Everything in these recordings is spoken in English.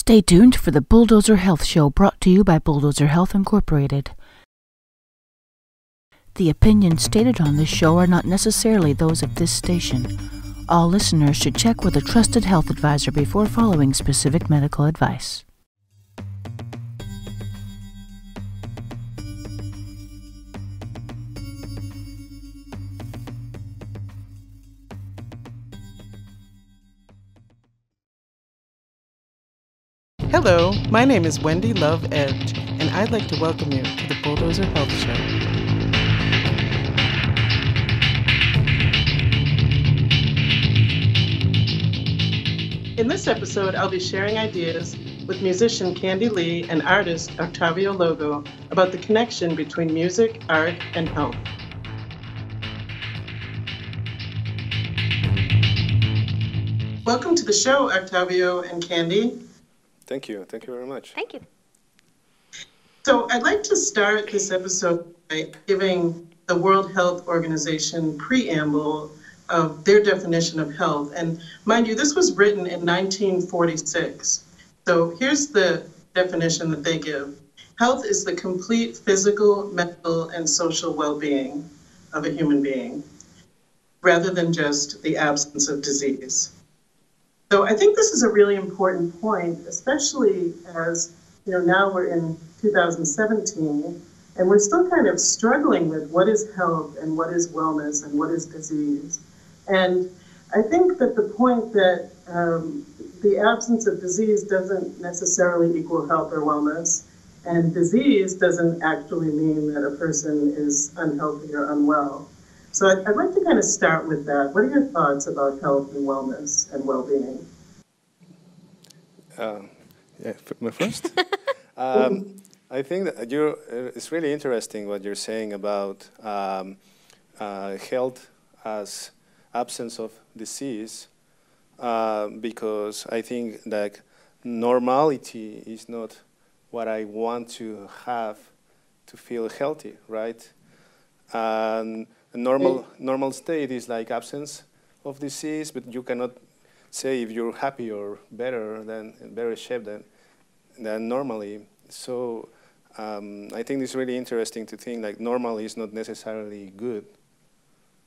Stay tuned for the Bulldozer Health Show, brought to you by Bulldozer Health Incorporated. The opinions stated on this show are not necessarily those of this station. All listeners should check with a trusted health advisor before following specific medical advice. Hello, my name is Wendy Love Edge, and I'd like to welcome you to the Bulldozer Health Show. In this episode, I'll be sharing ideas with musician Candy Lee and artist Octavio Logo about the connection between music, art, and health. Welcome to the show, Octavio and Candy. Thank you. Thank you very much. Thank you. So I'd like to start this episode by giving the World Health Organization preamble of their definition of health. And mind you, this was written in 1946. So here's the definition that they give. Health is the complete physical, mental, and social well-being of a human being, rather than just the absence of disease. So I think this is a really important point, especially as, now we're in 2017, and we're still kind of struggling with what is health and what is wellness and what is disease. And I think that the point that the absence of disease doesn't necessarily equal health or wellness, and disease doesn't actually mean that a person is unhealthy or unwell. So I'd like to kind of start with that. What are your thoughts about health and wellness and well-being? My first? I think that it's really interesting what you're saying about health as absence of disease, because I think that normality is not what I want to have to feel healthy, right? And a normal state is like absence of disease, but you cannot say if you're happy or better shape than normally. So I think it's really interesting to think like normal is not necessarily good.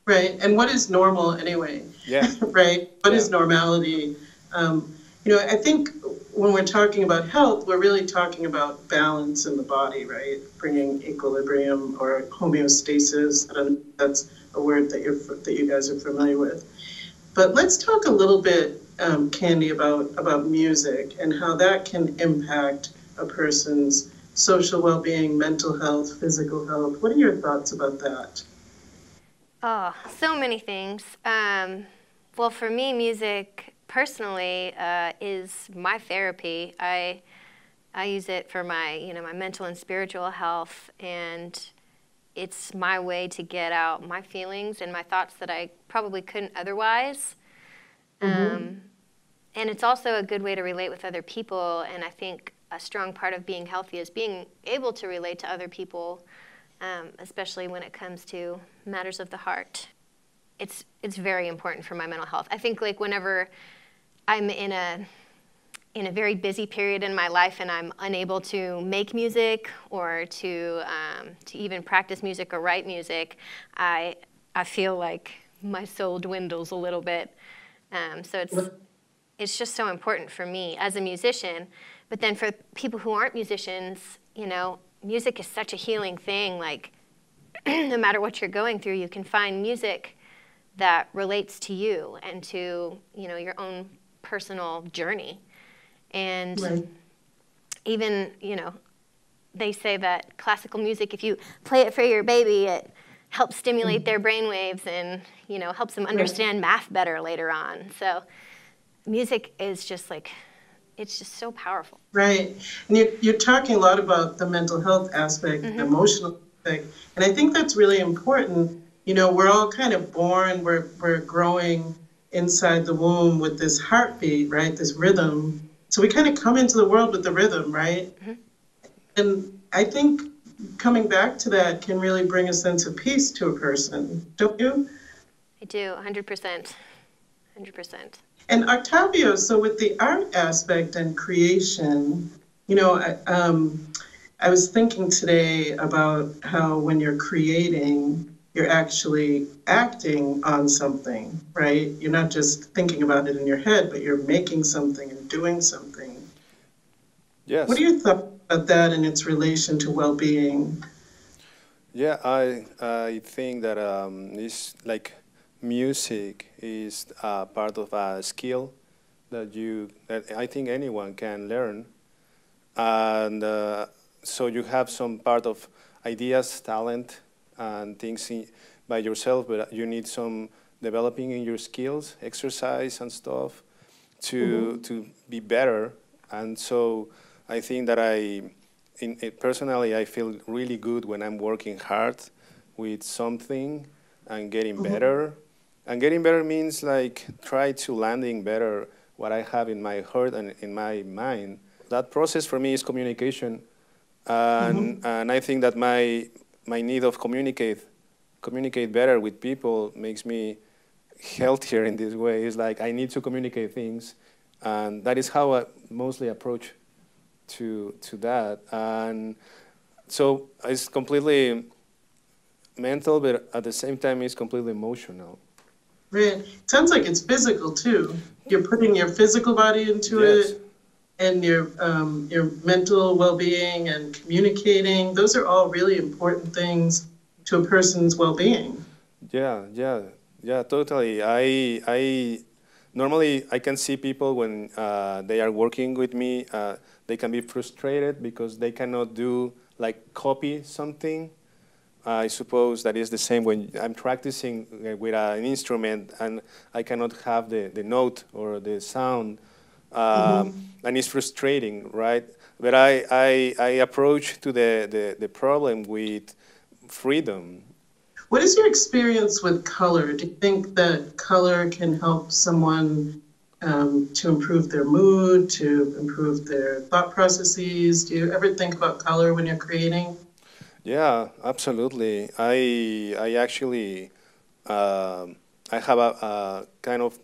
Right, and what is normal anyway? Yeah. Right, what is normality? I think when we're talking about health, we're really talking about balance in the body, right? Bringing equilibrium or homeostasis. I don't know if that's a word that you guys are familiar with. But let's talk a little bit, Candy, about music and how that can impact a person's social well-being, mental health, physical health. What are your thoughts about that? Oh, so many things. Well, for me, music personally is my therapy. I use it for my, my mental and spiritual health, and it's my way to get out my feelings and my thoughts that I probably couldn't otherwise. And it's also a good way to relate with other people, and I think a strong part of being healthy is being able to relate to other people, especially when it comes to matters of the heart. It's very important for my mental health. I think like whenever I'm in a very busy period in my life and I'm unable to make music or to even practice music or write music, I feel like my soul dwindles a little bit. So it's just so important for me as a musician. But then for people who aren't musicians, music is such a healing thing. Like no matter what you're going through, you can find music that relates to you and to your own personal journey. And right. Even, they say that classical music, if you play it for your baby, it helps stimulate their brainwaves and, helps them understand math better later on. So music is just like, it's just so powerful. Right. And you're talking a lot about the mental health aspect, the emotional aspect. And I think that's really important. We're all kind of born, we're growing inside the womb with this heartbeat, right? This rhythm. So we kind of come into the world with the rhythm, right? And I think coming back to that can really bring a sense of peace to a person, don't you? I do, 100%. 100%. And Octavio, so with the art aspect and creation, you know, I was thinking today about how when you're creating, you're actually acting on something, right? You're not just thinking about it in your head, but you're making something and doing something. What Yes. are your thoughts about that and its relation to well-being? Yeah, I think that it's like music is part of a skill that I think anyone can learn, and so you have some part of ideas, talent, and things by yourself, but you need some developing in your skills, exercise and stuff, to be better. And so I think that personally, I feel really good when I'm working hard with something and getting better. And getting better means like try to landing better what I have in my heart and in my mind. That process for me is communication. And I think that my need of communicate better with people makes me healthier in this way. It's like I need to communicate things, and that is how I mostly approach to that. And so it's completely mental, but at the same time it's completely emotional. Right. Sounds like it's physical too. You're putting your physical body into Yes. it, and your mental well-being and communicating. Those are all really important things to a person's well-being. Yeah, totally. I normally I can see people when they are working with me, they can be frustrated because they cannot do like copy something. I suppose that is the same when I'm practicing with an instrument and I cannot have the note or the sound, and it's frustrating, right? But I approach to the problem with freedom. What is your experience with color? Do you think that color can help someone to improve their mood, to improve their thought processes? Do you ever think about color when you're creating? Yeah, absolutely. I actually I have a kind of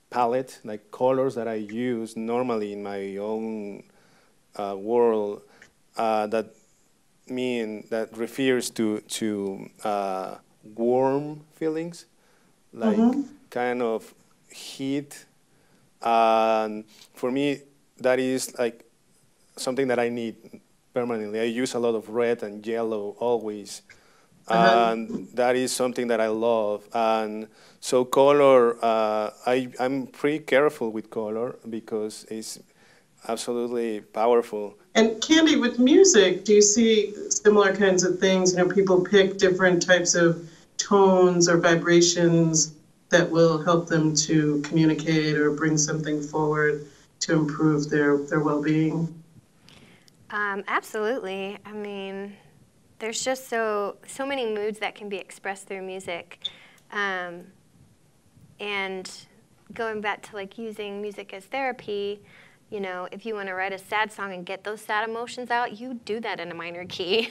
palette, like colors that I use normally in my own world, that refers to warm feelings, like kind of heat. And for me, that is like something that I need permanently. I use a lot of red and yellow always, and that is something that I love. And so color, I'm pretty careful with color because it's absolutely powerful. And Candy, with music, do you see similar kinds of things? You know, people pick different types of tones or vibrations that will help them to communicate or bring something forward to improve their well-being. Absolutely. I mean, there's just so many moods that can be expressed through music. And going back to like using music as therapy, you know, if you want to write a sad song and get those sad emotions out, you do that in a minor key.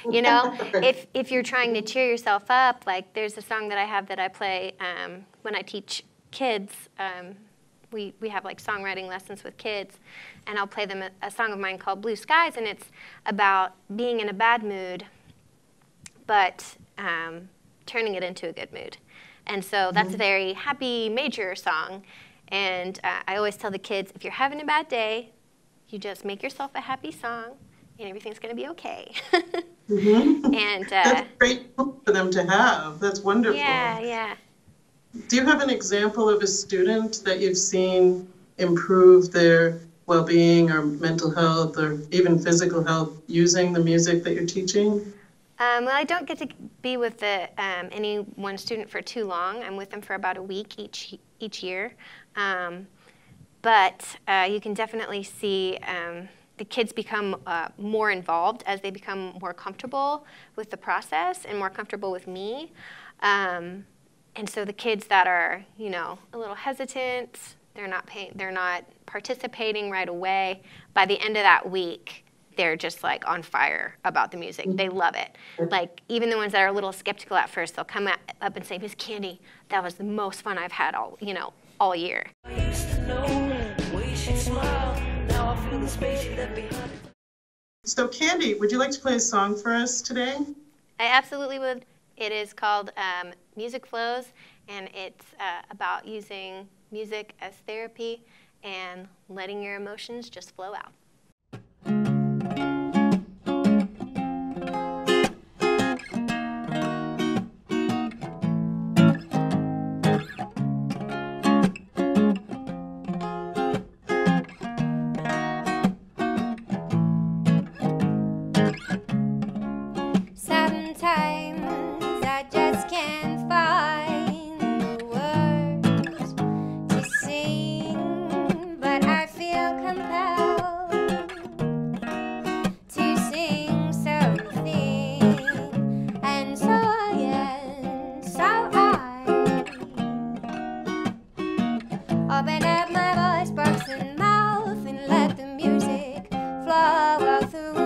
You know, if you're trying to cheer yourself up, like there's a song that I have that I play when I teach kids. We have like songwriting lessons with kids, and I'll play them a song of mine called Blue Skies, and it's about being in a bad mood, but turning it into a good mood. And so that's a very happy major song. And I always tell the kids, if you're having a bad day, you just make yourself a happy song, and everything's going to be okay. And that's great for them to have. That's wonderful. Yeah. Do you have an example of a student that you've seen improve their well-being or mental health or even physical health using the music that you're teaching? Well, I don't get to be with any one student for too long. I'm with them for about a week each year. But you can definitely see the kids become more involved as they become more comfortable with the process and more comfortable with me. And so the kids that are, you know, a little hesitant, they're not participating right away. By the end of that week, they're just like on fire about the music. They love it. Like even the ones that are a little skeptical at first, they'll come up and say, "Miss Candy, that was the most fun I've had all year." So Candy, would you like to play a song for us today? I absolutely would. It is called Music Flows, and it's about using music as therapy and letting your emotions just flow out. Sometimes I just can't find the words to sing, but I feel compelled to sing something, and so I open up my voice box and mouth and let the music flow through.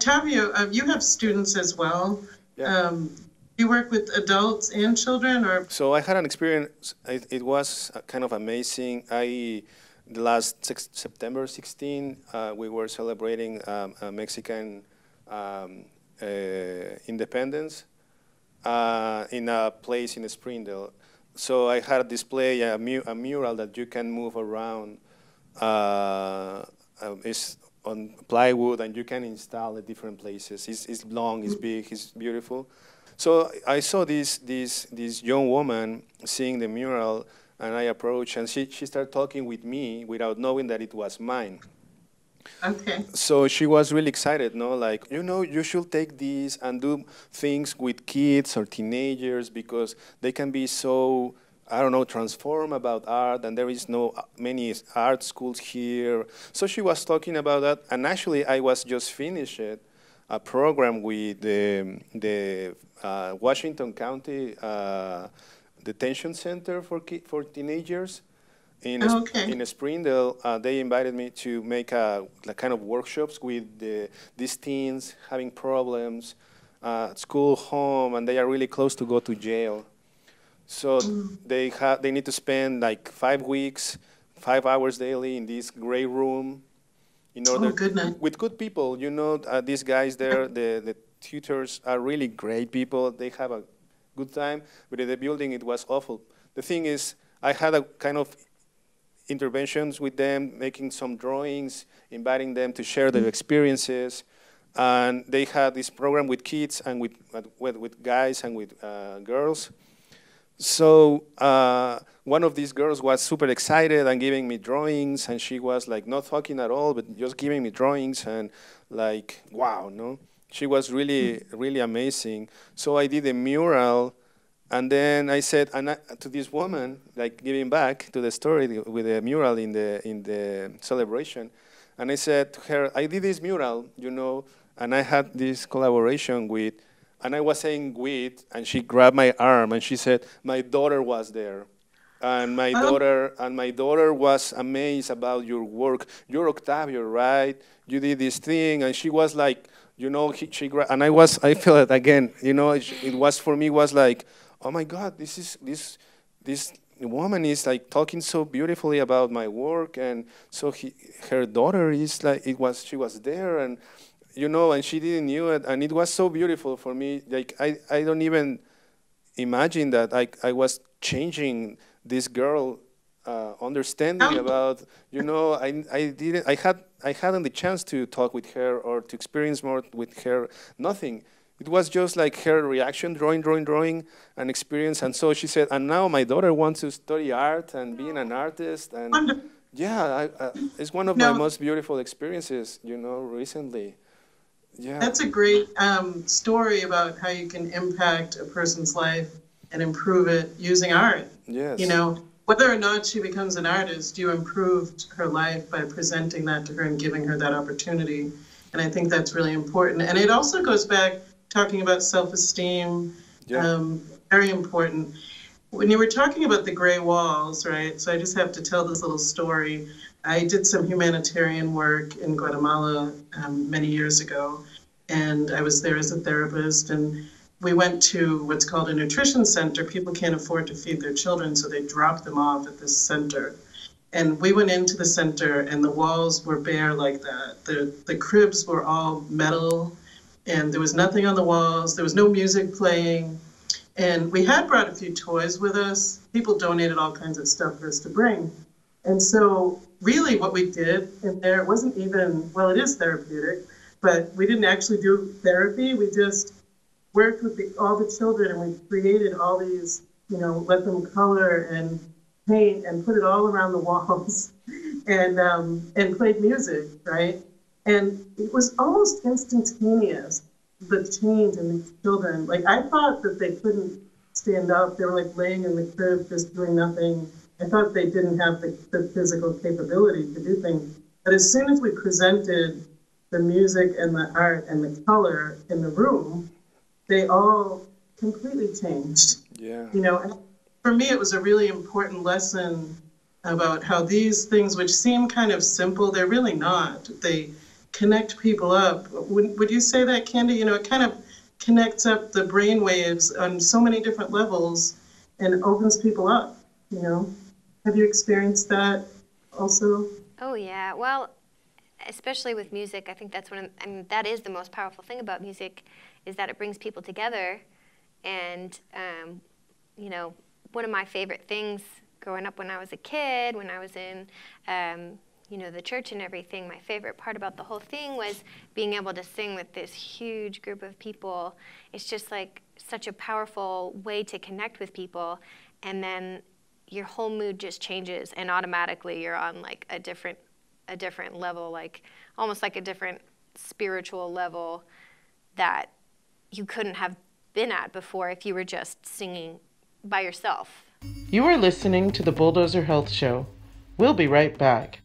Octavio, you have students as well. Yeah. You work with adults and children, or? So I had an experience. It was kind of amazing. The last September 16, we were celebrating a Mexican independence in a place in Springdale. So I had a display, a mural that you can move around. It's on plywood, and you can install at different places. It's long, it's big, it's beautiful. So I saw this young woman seeing the mural, and I approached, and she started talking with me without knowing that it was mine. Okay. So she was really excited, no? Like, you should take this and do things with kids or teenagers because they can be so, I don't know, transformed about art, and there is no many art schools here. So she was talking about that, and actually I was just finished a program with the Washington County Detention Center for teenagers in Springdale. They invited me to make kind of workshops with these teens having problems at school, home, and they are really close to go to jail. So they need to spend like 5 weeks, 5 hours daily in this gray room. In order with good people, these guys there, the tutors are really great people. They have a good time, but in the building it was awful. The thing is, I had a kind of interventions with them, making some drawings, inviting them to share their experiences, and they had this program with kids and with guys and with girls. So one of these girls was super excited and giving me drawings, and she was like not talking at all, but just giving me drawings, and like, wow, no? She was really, really amazing. So I did a mural, and then I said to this woman, like giving back to the story with the mural in the celebration, and I said to her, I did this mural, and I had this collaboration with, and I was saying with, and she grabbed my arm and she said, my daughter was there. And my daughter was amazed about your work. You're Octavio, right? You did this thing, and she was like, and I felt it again. It was for me was like, oh my God, this woman is like talking so beautifully about my work, and so her daughter is like she was there, and and she didn't knew it, and it was so beautiful for me. Like I don't even imagine that I was changing this girl understanding about, I hadn't the chance to talk with her or to experience more with her, nothing. It was just like her reaction, drawing, and experience. And so she said, and now my daughter wants to study art and being an artist. And yeah, it's one of my most beautiful experiences, recently. Yeah. That's a great story about how you can impact a person's life and improve it using art. Yes. Whether or not she becomes an artist, you improved her life by presenting that to her and giving her that opportunity. And I think that's really important. And it also goes back talking about self-esteem, very important. When you were talking about the gray walls, right? So I just have to tell this little story. I did some humanitarian work in Guatemala many years ago, and I was there as a therapist, and we went to what's called a nutrition center. People can't afford to feed their children, so they drop them off at this center. And we went into the center, and the walls were bare like that. The cribs were all metal, and there was nothing on the walls. There was no music playing. And we had brought a few toys with us. People donated all kinds of stuff for us to bring. And so really what we did in there, it wasn't even, well, it is therapeutic, but we didn't actually do therapy. We just worked with all the children, and we created all these, let them color and paint and put it all around the walls and played music, right? And it was almost instantaneous, the change in the children. Like, I thought that they couldn't stand up. They were like laying in the crib, just doing nothing. I thought they didn't have the physical capability to do things. But as soon as we presented the music and the art and the color in the room, they all completely changed. Yeah. And for me, it was a really important lesson about how these things, which seem kind of simple, they're really not. They connect people up. Would you say that, Candy? You know, it kind of connects up the brain waves on so many different levels and opens people up, you know? Have you experienced that also? Oh yeah, well, especially with music, I think that's that is the most powerful thing about music, is that it brings people together. And, you know, one of my favorite things growing up when I was a kid, when I was in, you know, the church and everything, my favorite part about the whole thing was being able to sing with this huge group of people. It's just like such a powerful way to connect with people, and then your whole mood just changes, and automatically you're on like a different level, like almost like a different spiritual level that you couldn't have been at before if you were just singing by yourself. You are listening to the Bulldozer Health Show. We'll be right back.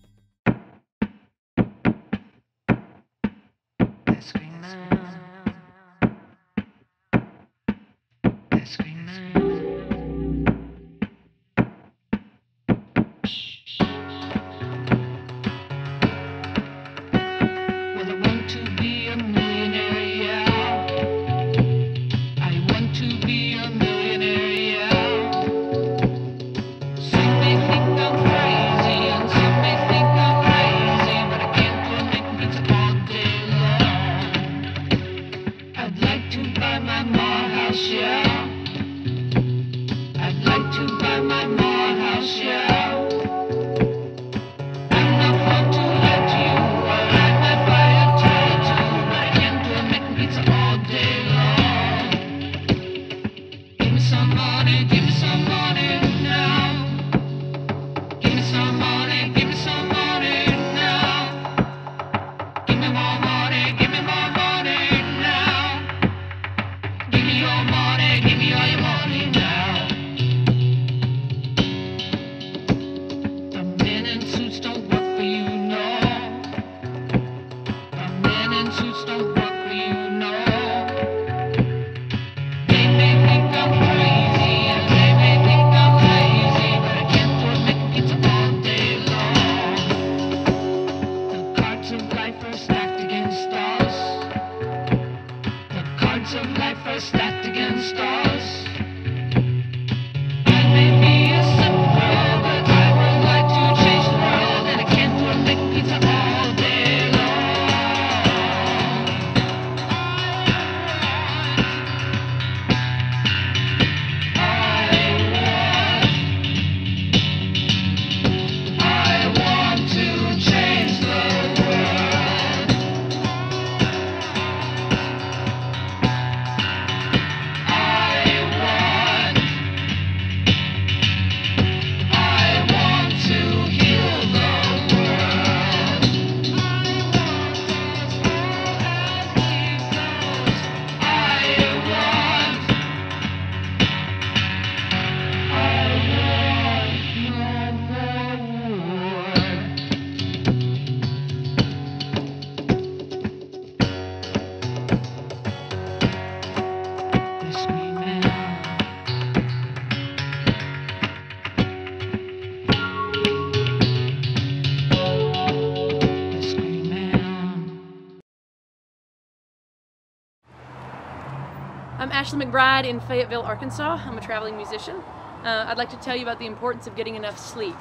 I'm Ashley McBride in Fayetteville, Arkansas. I'm a traveling musician. I'd like to tell you about the importance of getting enough sleep.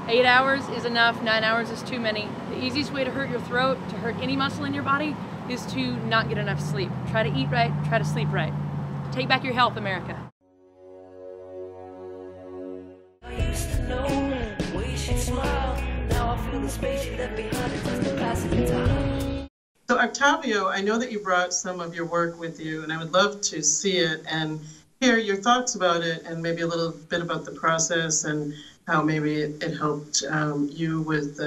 8 hours is enough, 9 hours is too many. The easiest way to hurt your throat, to hurt any muscle in your body, is to not get enough sleep. Try to eat right, try to sleep right. Take back your health, America. I used to know the way she smiled. Now I feel the space she left behind is just a passing time. So Octavio, I know that you brought some of your work with you, and I would love to see it and hear your thoughts about it, and maybe a little bit about the process and how maybe it helped you with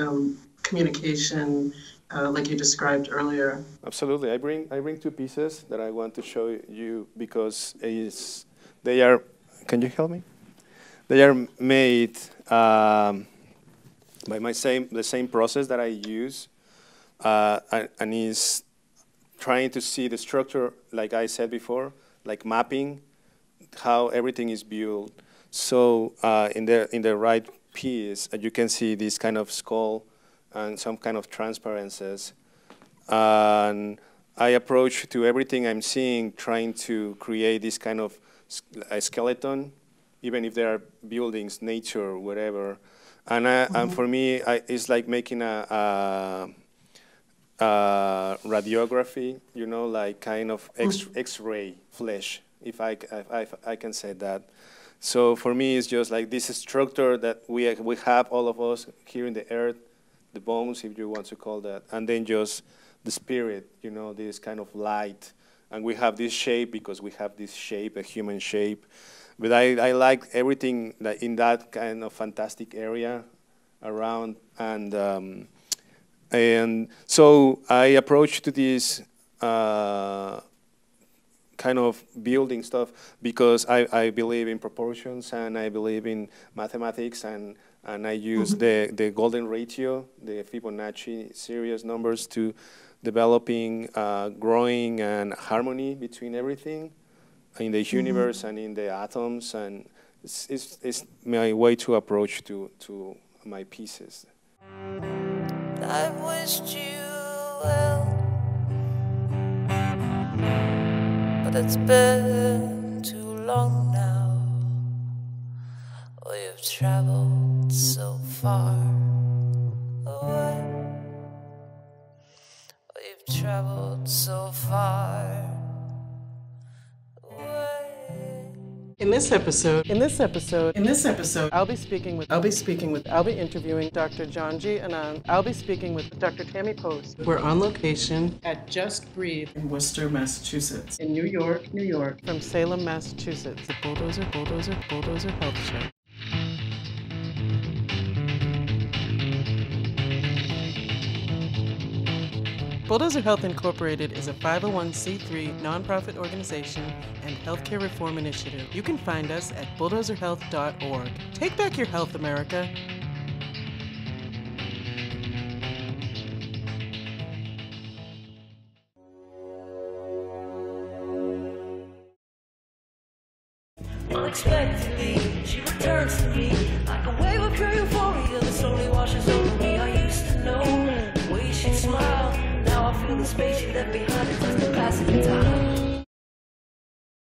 communication, like you described earlier. Absolutely. I bring two pieces that I want to show you because they are. Can you help me? They are made by the same process that I use. And is trying to see the structure, like I said before, like mapping how everything is built. So in the right piece, you can see this kind of skull and some kind of transparencies. And I approach to everything I'm seeing, trying to create this kind of a skeleton, even if there are buildings, nature, whatever. And for me, it's like making a radiography, you know, like kind of X-ray flesh, if I can say that. So for me, it's just like this structure that we have, all of us here in the earth, the bones, if you want to call that, and then just the spirit, you know, this kind of light. And we have this shape because we have this shape, a human shape. But I like everything that in that kind of fantastic area around. And so I approach to this kind of building stuff because I believe in proportions and I believe in mathematics, and I use the golden ratio, the Fibonacci series numbers to developing, growing, and harmony between everything in the universe and in the atoms, and it's my way to approach to my pieces. I wished you well, but it's been too long now. We've traveled so far away. We've traveled so far away. In this episode, I'll I'll be speaking with interviewing Dr. Janji Anand. I'll be speaking with Dr. Tammy Post. We're on location at Just Breathe in Worcester, Massachusetts, in New York, from Salem, Massachusetts, the Bullddozer Health Show. Bullddozer Health Incorporated is a 501c3 nonprofit organization and healthcare reform initiative. You can find us at bulldozerhealth.org. Take back your health, America. Unexpectedly, she returns to me like a wave of pure euphoria that slowly washes over